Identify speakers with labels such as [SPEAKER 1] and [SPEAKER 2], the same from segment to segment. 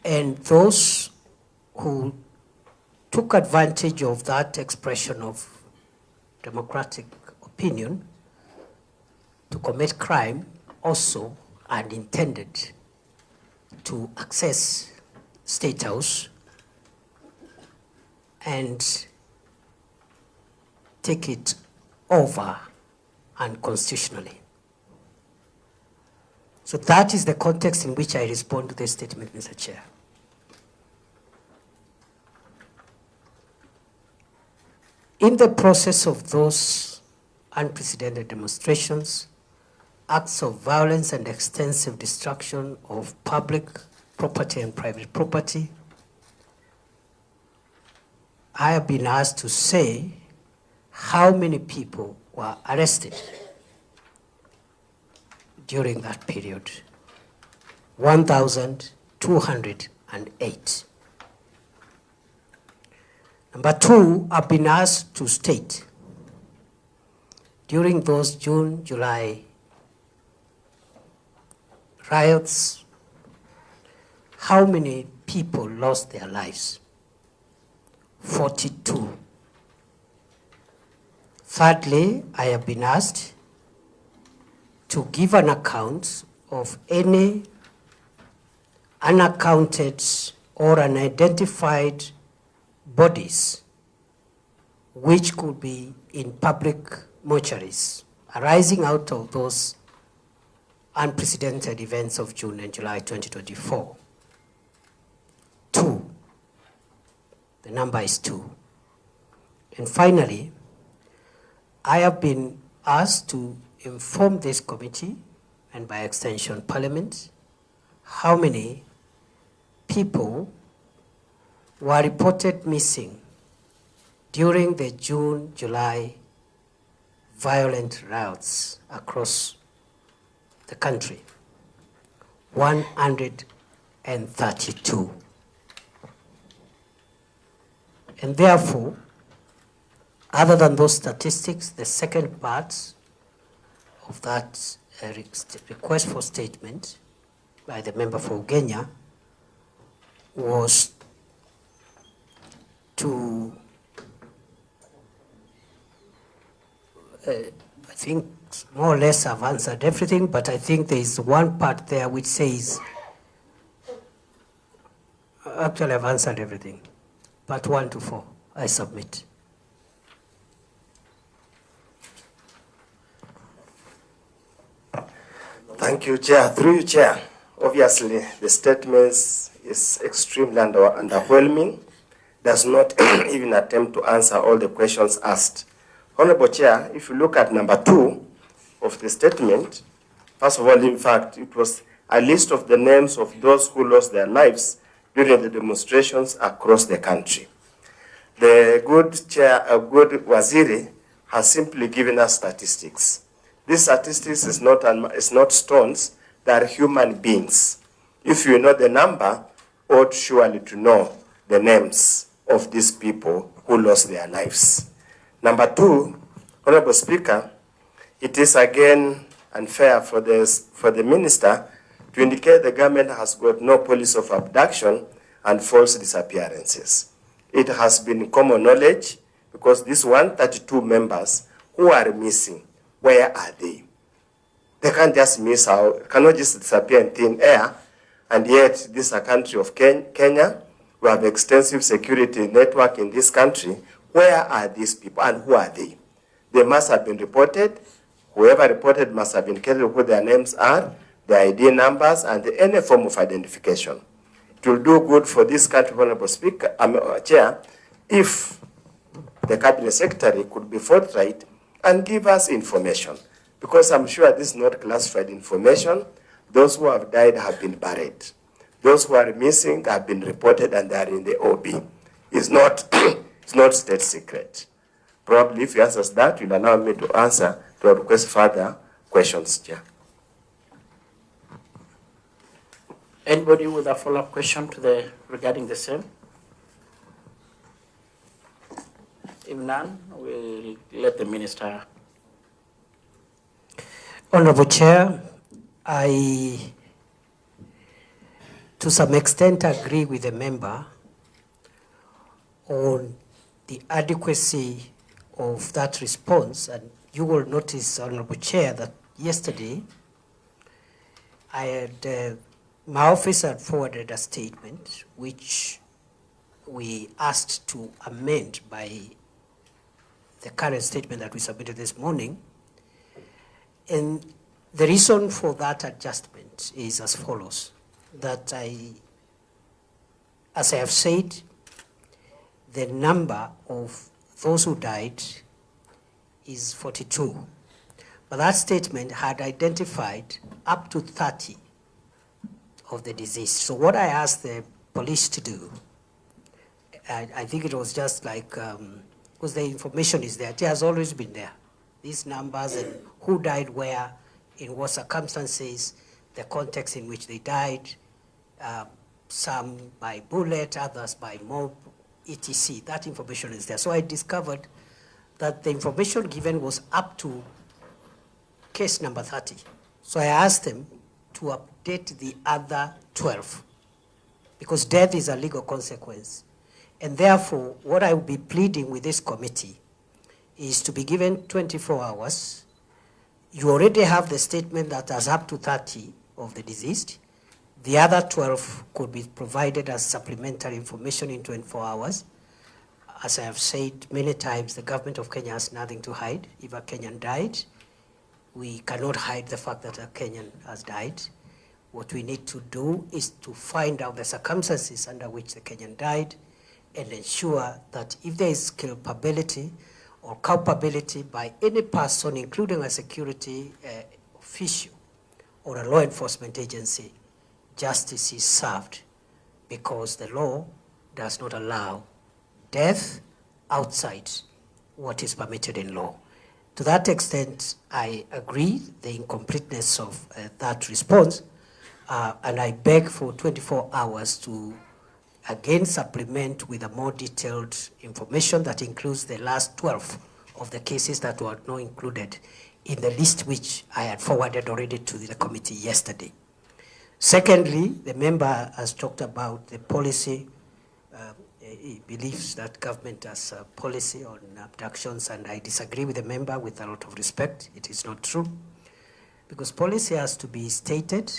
[SPEAKER 1] And those who took advantage of that expression of democratic opinion to commit crime also and intended to access State House and take it over unconstitutionally. So that is the context in which I respond to this statement, Mr. Chair. In the process of those unprecedented demonstrations, acts of violence and extensive destruction of public property and private property, I have been asked to say how many people were arrested during that period. 1,208. Number two, I've been asked to state during those June, July riots, how many people lost their lives? 42. Thirdly, I have been asked to give an account of any unaccounted or unidentified bodies which could be in public mortuaries arising out of those unprecedented events of June and July 2024. 2. The number is 2. And finally, I have been asked to inform this committee, and by extension Parliament, how many people were reported missing during the June, July violent riots across the country. 132. And therefore, other than those statistics, the second part of that request for statement by the member for Ugenya was to, I think more or less I've answered everything, but I think there is one part there which says, actually I've answered everything. Part 1 to 4, I submit.
[SPEAKER 2] Thank you, Chair. Through you, Chair. Obviously, the statement is extremely underwhelming, does not even attempt to answer all the questions asked. Honorable Chair, if you look at number 2 of the statement, first of all, in fact, it was a list of the names of those who lost their lives during the demonstrations across the country. The good Chair, good Waziri, has simply given us statistics. These statistics is not stones, they are human beings. If you know the number, ought surely to know the names of these people who lost their lives. Number 2, Honorable Speaker, it is again unfair for the minister to indicate the government has got no policy of abduction and false disappearances. It has been common knowledge because these 132 members who are missing, where are they? They can't just miss out, cannot just disappear in thin air, and yet this is a country of Kenya. We have extensive security network in this country. Where are these people and who are they? They must have been reported. Whoever reported must have indicated who their names are, their ID numbers, and any form of identification. It will do good for this country, Honorable Speaker, Chair, if the Cabinet Secretary could be forthright and give us information, because I'm sure this is not classified information. Those who have died have been buried. Those who are missing have been reported and they are in the OB. It's not, it's not state secret. Probably if you answer that, you'll allow me to answer to request further questions, Chair.
[SPEAKER 3] Anybody with a follow-up question to regarding the same? If none, we'll let the minister.
[SPEAKER 1] Honorable Chair, I to some extent agree with the member on the adequacy of that response. And you will notice, Honorable Chair, that yesterday I had, my office had forwarded a statement which we asked to amend by the current statement that we submitted this morning. And the reason for that adjustment is as follows, that as I have said, the number of those who died is 42. But that statement had identified up to 30 of the deceased. So what I asked the police to do, I think it was just like, because the information is there, it has always been there. These numbers and who died where, in what circumstances, the context in which they died, some by bullet, others by mob, etc. That information is there. So I discovered that the information given was up to case number 30. So I asked them to update the other 12, because death is a legal consequence. And therefore, what I will be pleading with this committee is to be given 24 hours. You already have the statement that has up to 30 of the deceased. The other 12 could be provided as supplementary information in 24 hours. As I have said many times, the government of Kenya has nothing to hide. If a Kenyan died, we cannot hide the fact that a Kenyan has died. What we need to do is to find out the circumstances under which the Kenyan died and ensure that if there is culpability or culpability by any person, including a security official or a law enforcement agency, justice is served, because the law does not allow death outside what is permitted in law. To that extent, I agree the incompleteness of that response, and I beg for 24 hours to again supplement with a more detailed information that includes the last 12 of the cases that were not included in the list which I had forwarded already to the committee yesterday. Secondly, the member has talked about the policy. He believes that government has a policy on abductions, and I disagree with the member with a lot of respect. It is not true, because policy has to be stated,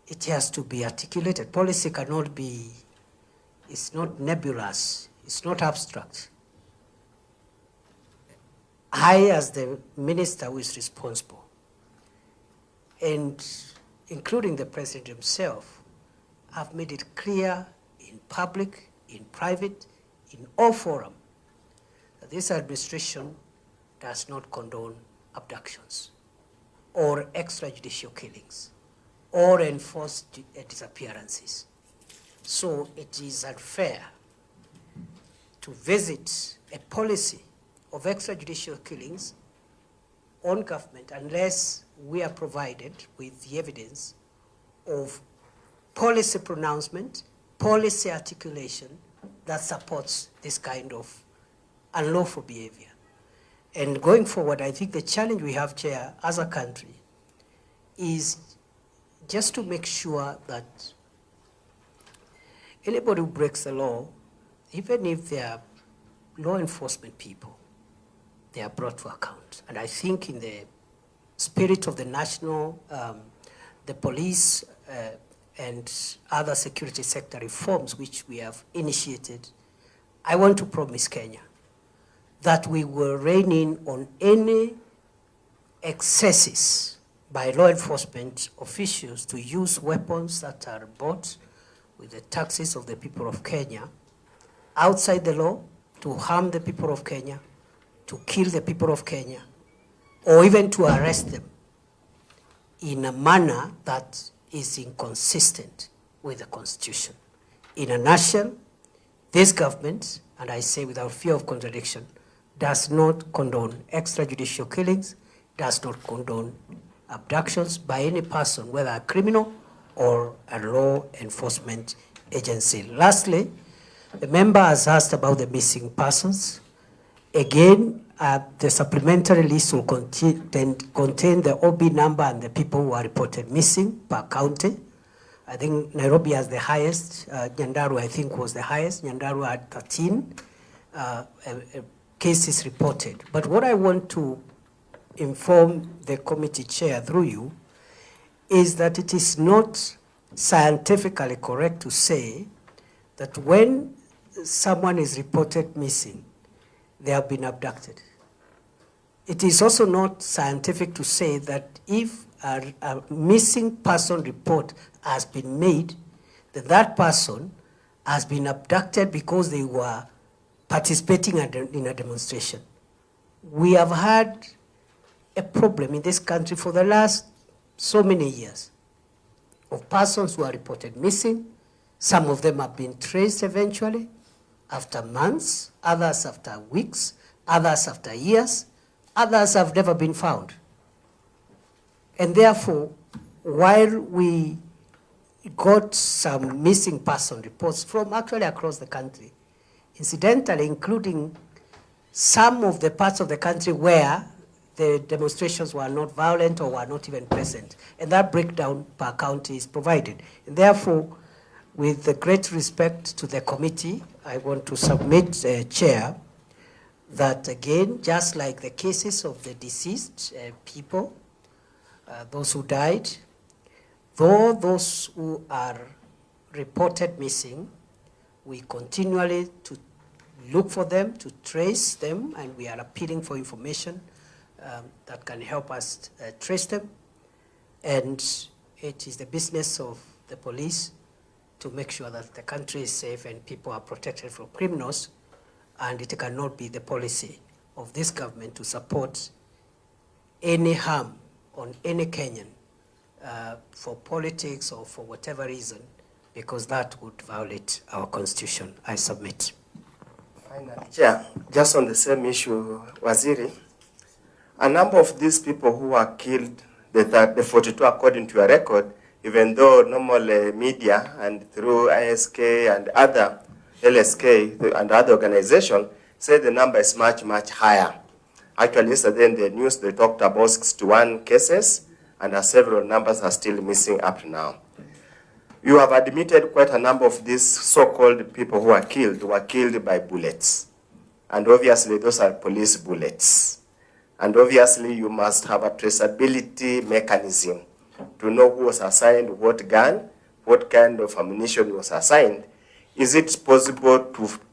[SPEAKER 1] it has to be articulated. Policy cannot be, it's not nebulous, it's not abstract. I, as the minister who is responsible, and including the president himself, have made it clear in public, in private, in all forums, that this administration does not condone abductions or extrajudicial killings or enforced disappearances. So it is unfair to visit a policy of extrajudicial killings on government unless we are provided with the evidence of policy pronouncement, policy articulation that supports this kind of unlawful behavior. And going forward, I think the challenge we have, Chair, as a country, is just to make sure that anybody who breaks the law, even if they are law enforcement people, they are brought to account. And I think in the spirit of the national, the police and other security sector reforms which we have initiated, I want to promise Kenya that we will rein in on any excesses by law enforcement officials to use weapons that are bought with the taxes of the people of Kenya outside the law, to harm the people of Kenya, to kill the people of Kenya, or even to arrest them in a manner that is inconsistent with the Constitution. In a nutshell, this government, and I say without fear of contradiction, does not condone extrajudicial killings, does not condone abductions by any person, whether a criminal or a law enforcement agency. Lastly, the member has asked about the missing persons. Again, the supplementary list will contain the OB number and the people who are reported missing per county. I think Nairobi has the highest. Nyandarua, I think, was the highest. Nyandarua had 13 cases reported. But what I want to inform the committee chair through you is that it is not scientifically correct to say that when someone is reported missing, they have been abducted. It is also not scientific to say that if a missing person report has been made, that that person has been abducted because they were participating in a demonstration. We have had a problem in this country for the last so many years of persons who are reported missing. Some of them have been traced eventually after months, others after weeks, others after years, others have never been found. And therefore, while we got some missing person reports from actually across the country, incidentally including some of the parts of the country where the demonstrations were not violent or were not even present. And that breakdown per county is provided. And therefore, with the great respect to the committee, I want to submit, Chair, that again, just like the cases of the deceased people, those who died, though those who are reported missing, we continually to look for them, to trace them, and we are appealing for information that can help us trace them. And it is the business of the police to make sure that the country is safe and people are protected from criminals, and it cannot be the policy of this government to support any harm on any Kenyan for politics or for whatever reason, because that would violate our constitution. I submit.
[SPEAKER 2] Finally, Chair, just on the same issue, Waziri, a number of these people who were killed, the 42 according to your record, even though normal media and through ISK and other LSK and other organizations say the number is much, much higher. Actually, yesterday in the news, they talked about 61 cases, and several numbers are still missing up to now. You have admitted quite a number of these so-called people who were killed by bullets. And obviously, those are police bullets. And obviously, you must have a traceability mechanism to know who was assigned what gun, what kind of ammunition was assigned. Is it possible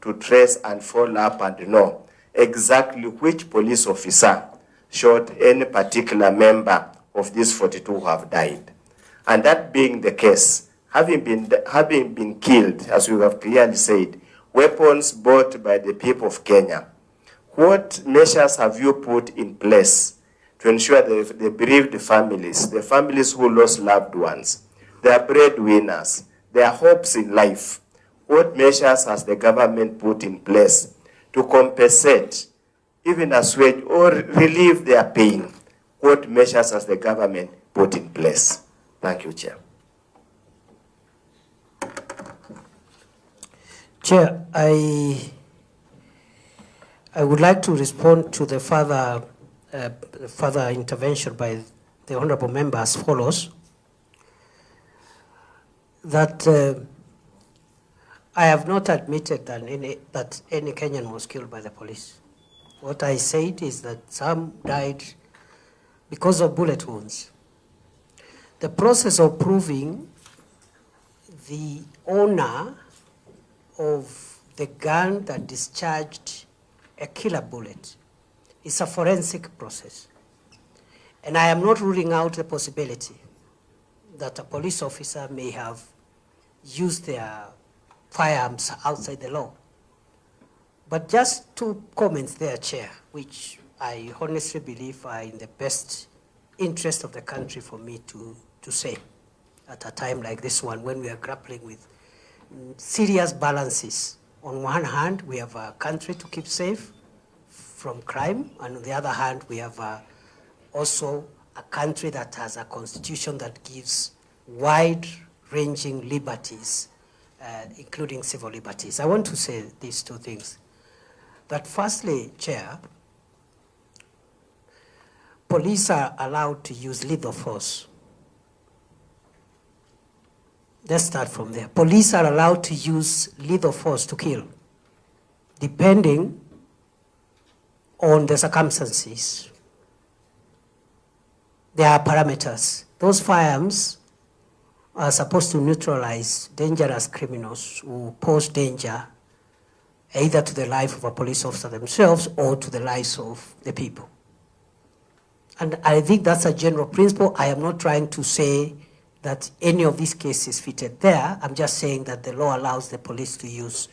[SPEAKER 2] to trace and follow up and know exactly which police officer shot any particular member of these 42 who have died? And that being the case, having been killed, as we have clearly said, weapons bought by the people of Kenya, what measures have you put in place to ensure the bereaved families, the families who lost loved ones, their breadwinners, their hopes in life, what measures has the government put in place to compensate, even assuage or relieve their pain? What measures has the government put in place? Thank you, Chair.
[SPEAKER 1] Chair, I would like to respond to the further intervention by the honorable member as follows. That I have not admitted that any Kenyan was killed by the police. What I said is that some died because of bullet wounds. The process of proving the owner of the gun that discharged a killer bullet is a forensic process. And I am not ruling out the possibility that a police officer may have used their firearms outside the law. But just 2 comments there, Chair, which I honestly believe are in the best interest of the country for me to say at a time like this one, when we are grappling with serious balances. On one hand, we have a country to keep safe from crime, and on the other hand, we have also a country that has a constitution that gives wide-ranging liberties, including civil liberties. I want to say these 2 things. That firstly, Chair, police are allowed to use lethal force. Let's start from there. Police are allowed to use lethal force to kill, depending on the circumstances. There are parameters. Those firearms are supposed to neutralize dangerous criminals who pose danger either to the life of a police officer themselves or to the lives of the people. And I think that's a general principle. I am not trying to say that any of these cases fitted there. I'm just saying that the law allows the police to use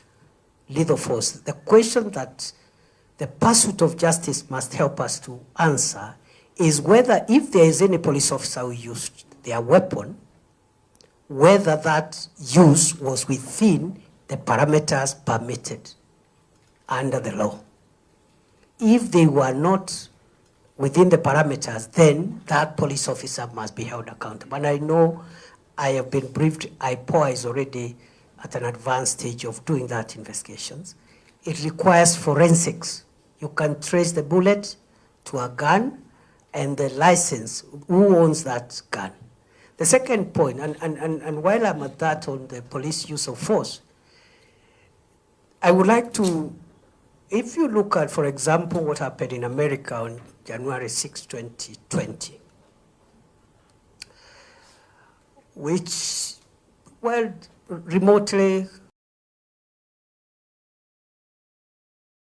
[SPEAKER 1] lethal force. The question that the pursuit of justice must help us to answer is whether, if there is any police officer who used their weapon, whether that use was within the parameters permitted under the law. If they were not within the parameters, then that police officer must be held accountable. And I know I have been briefed, IPOA is already at an advanced stage of doing that investigations. It requires forensics. You can trace the bullet to a gun and the license, who owns that gun. The second point, and while I'm at that on the police use of force, I would like to, if you look at, for example, what happened in America on January 6, 2020, which, well, remotely